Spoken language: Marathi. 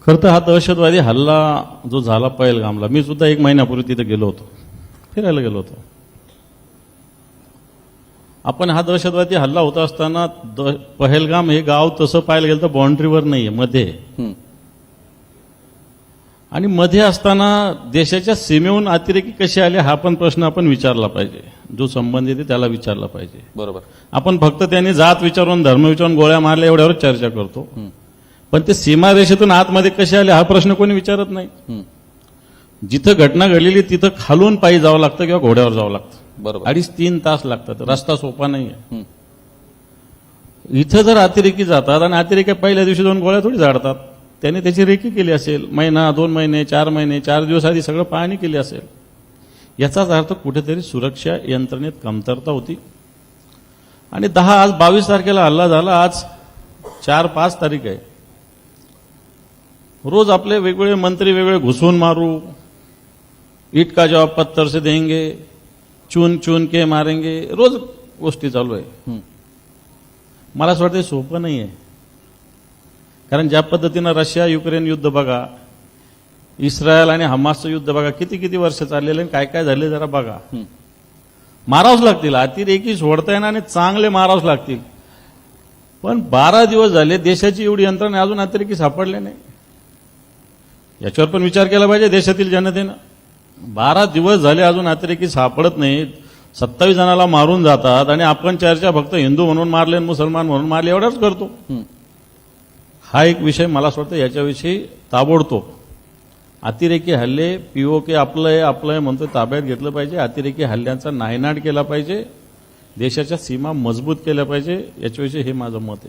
खरं तर हा दहशतवादी हल्ला जो झाला पहलगामला, मी सुद्धा 1 महिन्यापूर्वी तिथे गेलो होतो, फिरायला गेलो होतो. आपण हा दहशतवादी हल्ला होत असताना पहलगाम हे गाव तसं पाहायला गेलं तर बाउंड्रीवर नाहीये, मध्ये आहे. आणि मध्ये असताना देशाच्या सीमेहून अतिरेकी कसे आले हा पण प्रश्न आपण विचारला पाहिजे, जो संबंधित आहे त्याला विचारला पाहिजे. बरोबर. आपण फक्त त्यांनी जात विचारून धर्म विचारून गोळ्या मारल्या एवढ्यावर चर्चा करतो, पण ते सीमारेषेतून आतमध्ये कसे आले हा प्रश्न कोणी विचारत नाही. जिथं घटना घडलेली तिथं खालून पायी जावं लागतं किंवा घोड्यावर जावं लागतं. बरोबर. 2.5-3 तास लागतात, रस्ता सोपा नाहीये. इथं जर अतिरेकी जातात आणि अतिरेकी पहिल्या दिवशी 2 गोळ्या थोडी झाडतात, त्याने त्याची रेकी केली असेल, महिना 2 महिने 4 महिने 4 दिवस आधी सगळं पाहणी केली असेल. याचाच अर्थ कुठेतरी सुरक्षा यंत्रणेत कमतरता होती. आणि आज 22 तारखेला हल्ला झाला, आज 4-5 तारीख आहे. रोज आपले वेगवेगळे मंत्री वेगवेगळे घुसून मारू, ईट का जवाब पत्थर से देंगे, चून चून के मारेंगे, रोज गोष्टी चालू आहे. मला असं वाटतं सोपं नाही आहे. कारण ज्या पद्धतीनं रशिया युक्रेन युद्ध बघा, इस्रायल आणि हमासचं युद्ध बघा, किती किती वर्ष चाललेलं काय काय झाले जरा बघा. मारावंच लागतील, अतिरेकी सोडता येणार आणि चांगले मारावंच लागतील. पण 12 दिवस झाले देशाची एवढी यंत्रणा अजून अतिरेकी सापडले नाही. याच्यावर पण विचार केला पाहिजे देशातील जनतेनं. 12 दिवस झाले अजून अतिरेकी सापडत नाहीत, 27 जणाला मारून जातात आणि आपण चर्चा फक्त हिंदू म्हणून मारले मुसलमान म्हणून मारले एवढंच करतो. हा एक विषय मला असं वाटतं याच्याविषयी ताबडतोब अतिरेकी हल्ले पीओके आपलं म्हणतो ताब्यात घेतलं पाहिजे. अतिरेकी हल्ल्यांचा नायनाट केला पाहिजे, देशाच्या सीमा मजबूत केल्या पाहिजे. याच्याविषयी हे माझं मत आहे.